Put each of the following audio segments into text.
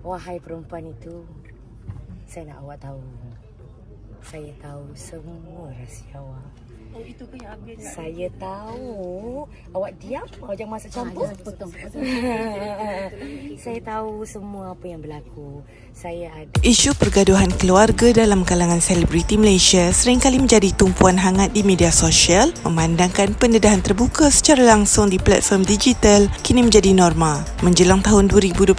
Wahai perempuan itu, saya nak awak tahu. Saya tahu semua rahsia awak. Oh, itu ke yang habis? Saya tahu. Awak diam, awak jangan masuk campur. Potong. Saya tahu semua apa yang berlaku. Saya ada. Isu pergaduhan keluarga dalam kalangan selebriti Malaysia seringkali menjadi tumpuan hangat di media sosial, memandangkan pendedahan terbuka secara langsung di platform digital kini menjadi norma. Menjelang tahun 2025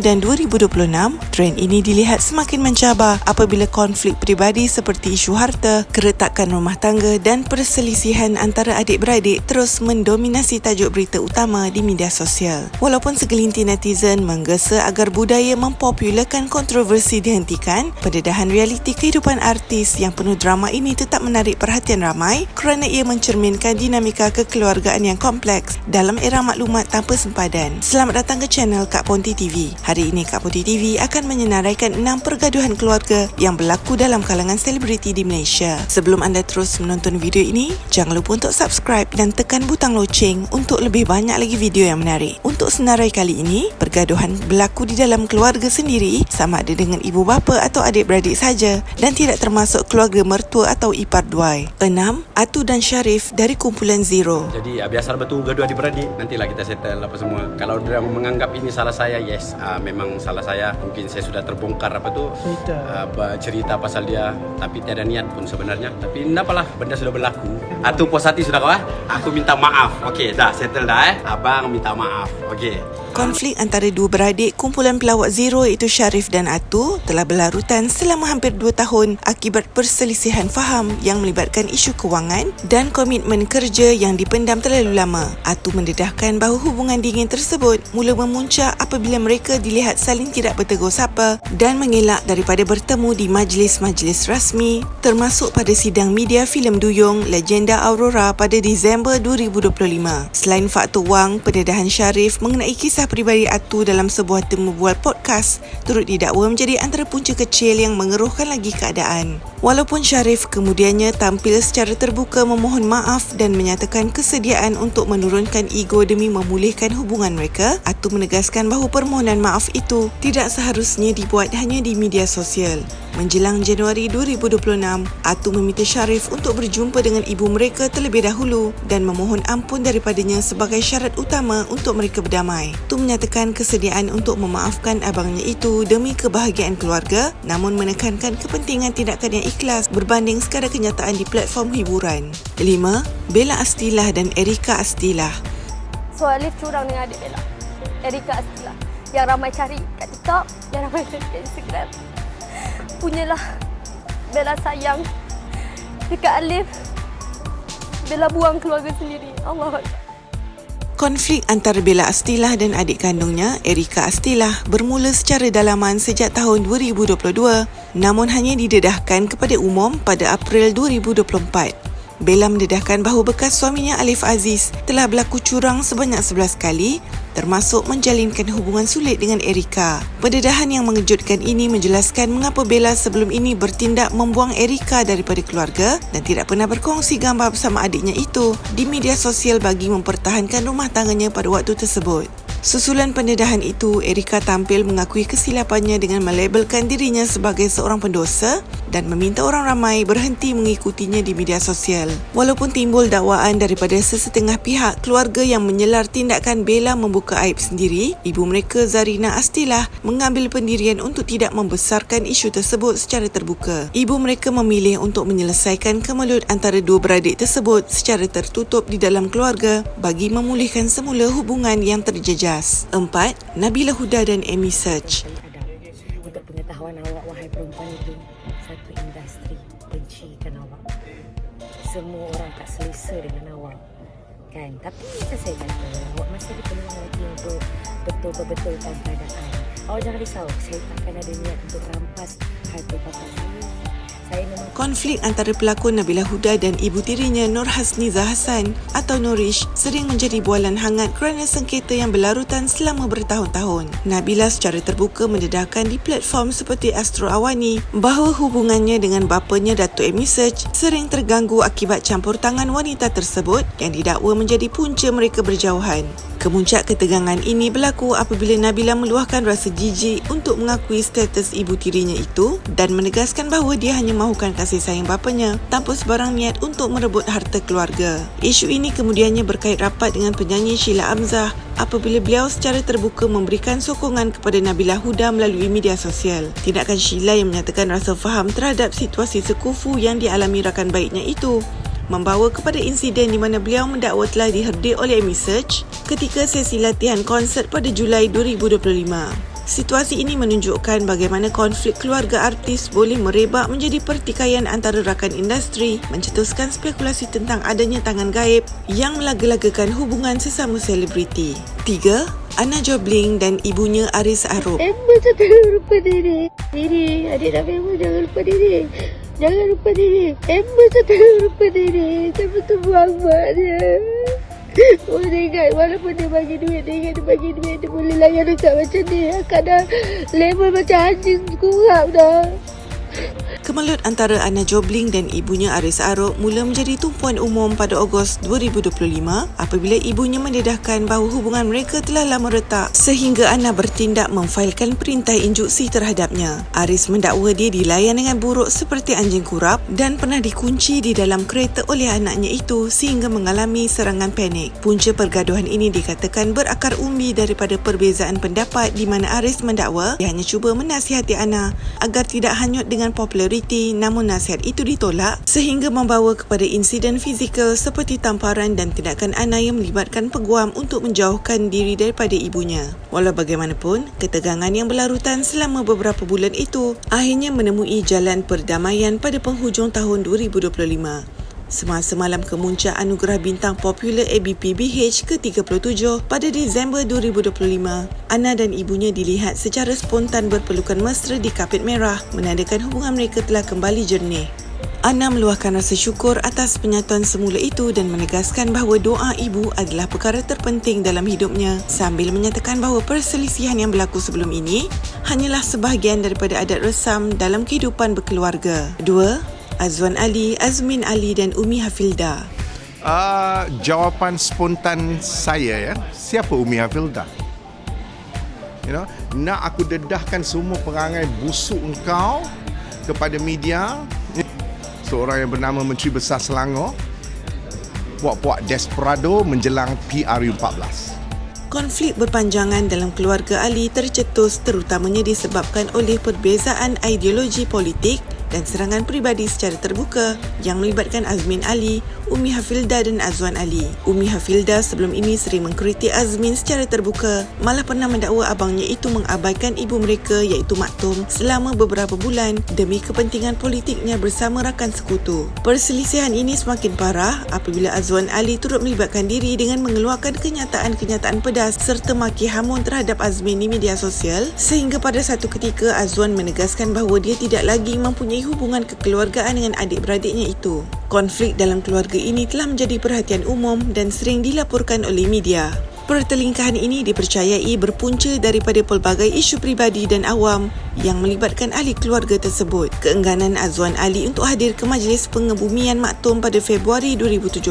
dan 2026, trend ini dilihat semakin mencabar apabila konflik peribadi seperti isu harta, keretakan rumah tangga dan perselisihan antara adik-beradik terus mendominasi tajuk berita utama di media sosial. Walaupun segelintir netizen menggesa agar budaya mempopularkan kontroversi dihentikan, pendedahan realiti kehidupan artis yang penuh drama ini tetap menarik perhatian ramai kerana ia mencerminkan dinamika kekeluargaan yang kompleks dalam era maklumat tanpa sempadan. Selamat datang ke channel Kak Ponti TV. Hari ini Kak Ponti TV akan menyenaraikan 6 pergaduhan keluarga yang berlaku dalam kalangan selebriti di Malaysia. Sebelum anda terus menonton video ini, jangan lupa untuk subscribe dan tekan butang loceng untuk lebih banyak lagi video yang menarik. Untuk senarai kali ini, pergaduhan berlaku di dalam keluarga sendiri, sama ada dengan ibu bapa atau adik-beradik saja dan tidak termasuk keluarga mertua atau ipar duai. 6. Atu dan Sharif dari kumpulan Zero. Jadi biasa betul gaduh adik-beradik, nantilah kita settle apa semua. Kalau dia menganggap ini salah saya, yes, memang salah saya. Mungkin saya sudah terbongkar cerita pasal dia, tapi tiada niat pun sebenarnya. Tapi tidak apalah, benda sudah berlaku. Atu puas hati sudah kau? Aku minta maaf. Okey, dah settle dah. Abang minta maaf. Okey. Konflik antara dua beradik kumpulan pelawak Zero iaitu Sharif dan Atu telah berlarutan selama hampir 2 tahun akibat perselisihan faham yang melibatkan isu kewangan dan komitmen kerja yang dipendam terlalu lama. Atu mendedahkan bahawa hubungan dingin tersebut mula memuncak apabila mereka dilihat saling tidak bertegur sapa dan mengelak daripada bertemu di majlis-majlis rasmi, termasuk pada sidang media filem Duyung Legenda Aurora pada Disember 2025. Selain faktor wang, pendedahan Sharif mengenai kisah peribadi Atu dalam sebuah temu bual podcast turut didakwa menjadi antara punca kecil yang mengeruhkan lagi keadaan. Walaupun Sharif kemudiannya tampil secara terbuka memohon maaf dan menyatakan kesediaan untuk menurunkan ego demi memulihkan hubungan mereka, Atu menegaskan bahawa permohonan maaf itu tidak seharusnya dibuat hanya di media sosial. Menjelang Januari 2026, Atu meminta Sharif untuk berjumpa dengan ibu mereka terlebih dahulu dan memohon ampun daripadanya sebagai syarat utama untuk mereka berdamai. Atu menyatakan kesediaan untuk memaafkan abangnya itu demi kebahagiaan keluarga, namun menekankan kepentingan tindakan yang ikhlas berbanding sekadar kenyataan di platform hiburan. 5. Bella Astilah dan Erika Astilah. So Alif curang dengan adik Bella, Erika Astilah, yang ramai cari kat TikTok, yang ramai cari kat Instagram. Punyalah Bella sayang dekat Alif, Bella buang keluarga sendiri. Allah. Konflik antara Bella Astilah dan adik kandungnya, Erika Astilah, bermula secara dalaman sejak tahun 2022, namun hanya didedahkan kepada umum pada April 2024. Bella mendedahkan bahawa bekas suaminya Alif Aziz telah berlaku curang sebanyak 11 kali, termasuk menjalinkan hubungan sulit dengan Erika. Pendedahan yang mengejutkan ini menjelaskan mengapa Bella sebelum ini bertindak membuang Erika daripada keluarga dan tidak pernah berkongsi gambar bersama adiknya itu di media sosial bagi mempertahankan rumah tangganya pada waktu tersebut. Susulan pendedahan itu, Erika tampil mengakui kesilapannya dengan melabelkan dirinya sebagai seorang pendosa dan meminta orang ramai berhenti mengikutinya di media sosial. Walaupun timbul dakwaan daripada sesetengah pihak keluarga yang menyelar tindakan Bella membuka aib sendiri, ibu mereka Zarina Astilah mengambil pendirian untuk tidak membesarkan isu tersebut secara terbuka. Ibu mereka memilih untuk menyelesaikan kemelut antara dua beradik tersebut secara tertutup di dalam keluarga bagi memulihkan semula hubungan yang terjejas. 4. Nabila Huda dan Amy Search. Untuk pengetahuan awak, wahai perempuan itu, satu industri bencikan awak. Semua orang tak selesa dengan awak, kan? Tapi macam saya kata, awak masih ada peluang lagi untuk betul-betulkan keadaan. Awak jangan risau, saya takkan ada niat untuk rampas harta bapa saya. Saya memang Konflik antara pelakon Nabila Huda dan ibu tirinya Nur Hasniza Hassan atau Nurish sering menjadi bualan hangat kerana sengketa yang berlarutan selama bertahun-tahun. Nabila secara terbuka mendedahkan di platform seperti Astro Awani bahawa hubungannya dengan bapanya Datuk Amy Search sering terganggu akibat campur tangan wanita tersebut yang didakwa menjadi punca mereka berjauhan. Kemuncak ketegangan ini berlaku apabila Nabila meluahkan rasa jijik untuk mengakui status ibu tirinya itu dan menegaskan bahawa dia hanya mahukan kasih sayang bapanya tanpa sebarang niat untuk merebut harta keluarga. Isu ini kemudiannya berkait rapat dengan penyanyi Sheila Amzah apabila beliau secara terbuka memberikan sokongan kepada Nabila Huda melalui media sosial. Tindakan Sheila yang menyatakan rasa faham terhadap situasi sekufu yang dialami rakan baiknya itu membawa kepada insiden di mana beliau mendakwa telah diherdik oleh Amy Search ketika sesi latihan konsert pada Julai 2025. Situasi ini menunjukkan bagaimana konflik keluarga artis boleh merebak menjadi pertikaian antara rakan industri, mencetuskan spekulasi tentang adanya tangan gaib yang melaga-lagakan hubungan sesama selebriti. 3. Anna Jobling dan ibunya Aris Arup. Emma jangan lupa diri. Diri, adik nak Emma jangan lupa diri. Jangan lupa diri. Emma jangan lupa diri. Saya betul buang mak dia. Oh, dia ingat walaupun dia bagi duit, dia ingat dia bagi duit, dia boleh layan dekat macam ni. Kadang level macam anjing kurang dah. Kemelut antara Anna Jobling dan ibunya Aris Arup mula menjadi tumpuan umum pada Ogos 2025 apabila ibunya mendedahkan bahawa hubungan mereka telah lama retak sehingga Anna bertindak memfailkan perintah injuksi terhadapnya. Aris mendakwa dia dilayan dengan buruk seperti anjing kurap dan pernah dikunci di dalam kereta oleh anaknya itu sehingga mengalami serangan panik. Punca pergaduhan ini dikatakan berakar umbi daripada perbezaan pendapat di mana Aris mendakwa dia hanya cuba menasihati Anna agar tidak hanyut dengan populariti, namun nasihat itu ditolak sehingga membawa kepada insiden fizikal seperti tamparan dan tindakan Anna yang melibatkan peguam untuk menjauhkan diri daripada ibunya. Walau bagaimanapun, ketegangan yang berlarutan selama beberapa bulan itu akhirnya menemui jalan perdamaian pada penghujung tahun 2025. Semasa malam kemuncak anugerah bintang popular ABP BH ke-37 pada Disember 2025, Anna dan ibunya dilihat secara spontan berpelukan mesra di kapet merah menandakan hubungan mereka telah kembali jernih. Anna meluahkan rasa syukur atas penyatuan semula itu dan menegaskan bahawa doa ibu adalah perkara terpenting dalam hidupnya sambil menyatakan bahawa perselisihan yang berlaku sebelum ini hanyalah sebahagian daripada adat resam dalam kehidupan berkeluarga. 2. Azwan Ali, Azmin Ali dan Umi Hafilda. Jawapan spontan saya, siapa Umi Hafilda? Nak aku dedahkan semua perangai busuk engkau kepada media. Seorang yang bernama Menteri Besar Selangor, puak-puak desperado menjelang PRU14. Konflik berpanjangan dalam keluarga Ali tercetus terutamanya disebabkan oleh perbezaan ideologi politik dan serangan peribadi secara terbuka yang melibatkan Azmin Ali, Umi Hafilda dan Azwan Ali. Umi Hafilda sebelum ini sering mengkritik Azmin secara terbuka, malah pernah mendakwa abangnya itu mengabaikan ibu mereka iaitu Maktum selama beberapa bulan demi kepentingan politiknya bersama rakan sekutu. Perselisihan ini semakin parah apabila Azwan Ali turut melibatkan diri dengan mengeluarkan kenyataan-kenyataan pedas serta maki hamun terhadap Azmin di media sosial sehingga pada satu ketika Azwan menegaskan bahawa dia tidak lagi mempunyai hubungan kekeluargaan dengan adik-beradiknya itu. Konflik dalam keluarga ini telah menjadi perhatian umum dan sering dilaporkan oleh media. Pertelingkahan ini dipercayai berpunca daripada pelbagai isu peribadi dan awam yang melibatkan ahli keluarga tersebut. Keengganan Azwan Ali untuk hadir ke majlis pengebumian Maktum pada Februari 2017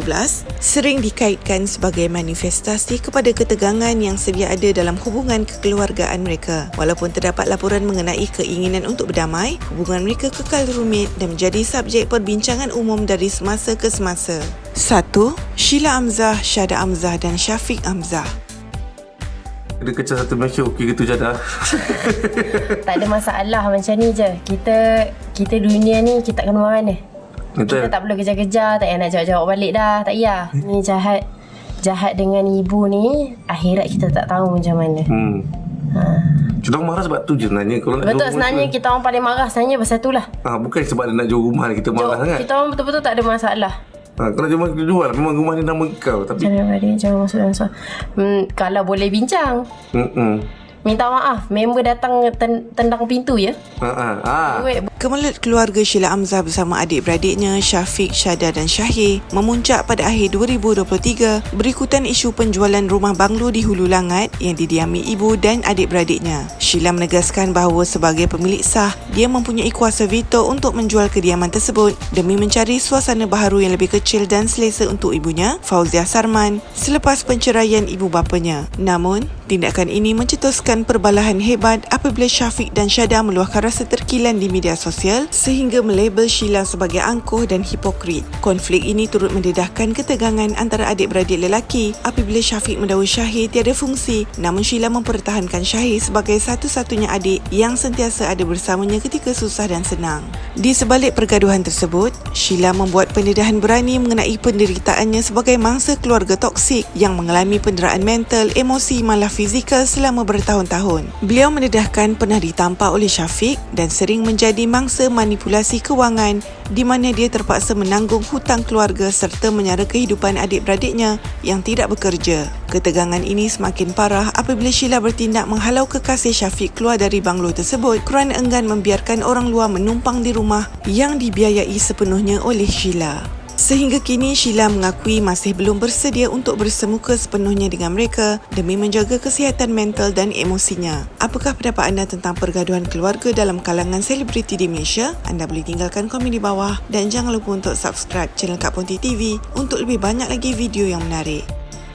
sering dikaitkan sebagai manifestasi kepada ketegangan yang sedia ada dalam hubungan kekeluargaan mereka. Walaupun terdapat laporan mengenai keinginan untuk berdamai, hubungan mereka kekal rumit dan menjadi subjek perbincangan umum dari semasa ke semasa. 1. Sheila Amzah, Syada Amzah dan Syafiq Amzah. Dia kecil satu Malaysia okey gitu je dah. Tak ada masalah macam ni je. Kita dunia ni kita akan buat mana? Kita tak perlu kejar-kejar, tak payah nak jawab-jawab balik dah, tak payah. Ni jahat dengan ibu ni, akhirat kita tak tahu macam mana. Kita orang marah sebab tu je sebenarnya. Kalau betul, sebenarnya kita orang paling marah sebenarnya pasal tu lah. Bukan sebab dia nak jual rumah kita marah sangat. Kita orang betul-betul tak ada masalah. Kalau rumah kita jual, memang rumah ni nama kau. Tapi jangan masuk dalam soal. Kalau boleh bincang. minta maaf, member datang tendang pintu je. Kemelut keluarga Sheila Amzah bersama adik-beradiknya Syafiq, Syada dan Syahir memuncak pada akhir 2023 berikutan isu penjualan rumah banglo di Hulu Langat yang didiami ibu dan adik-beradiknya. Sheila menegaskan bahawa sebagai pemilik sah, dia mempunyai kuasa veto untuk menjual kediaman tersebut demi mencari suasana baharu yang lebih kecil dan selesa untuk ibunya, Fauziah Sarman, selepas penceraian ibu bapanya. Namun, tindakan ini mencetuskan perbalahan hebat apabila Syafiq dan Syada meluahkan rasa terkilan di media sosial sehingga melabel Sheila sebagai angkuh dan hipokrit. Konflik ini turut mendedahkan ketegangan antara adik-beradik lelaki apabila Syafiq mendakwa Syahir tiada fungsi, namun Sheila mempertahankan Syahir sebagai satu-satunya adik yang sentiasa ada bersamanya ketika susah dan senang. Di sebalik pergaduhan tersebut, Sheila membuat pendedahan berani mengenai penderitaannya sebagai mangsa keluarga toksik yang mengalami penderaan mental, emosi malah fizikal selama bertahun-tahun. Beliau mendedahkan pernah ditampak oleh Syafiq dan sering menjadi mangsa manipulasi kewangan di mana dia terpaksa menanggung hutang keluarga serta menyara kehidupan adik-beradiknya yang tidak bekerja. Ketegangan ini semakin parah apabila Sheila bertindak menghalau kekasih Syafiq keluar dari banglo tersebut kerana enggan membiarkan orang luar menumpang di rumah yang dibiayai sepenuhnya oleh Sheila. Sehingga kini Sheila mengakui masih belum bersedia untuk bersemuka sepenuhnya dengan mereka demi menjaga kesihatan mental dan emosinya. Apakah pendapat anda tentang pergaduhan keluarga dalam kalangan selebriti di Malaysia? Anda boleh tinggalkan komen di bawah dan jangan lupa untuk subscribe channel Kak Ponti TV untuk lebih banyak lagi video yang menarik.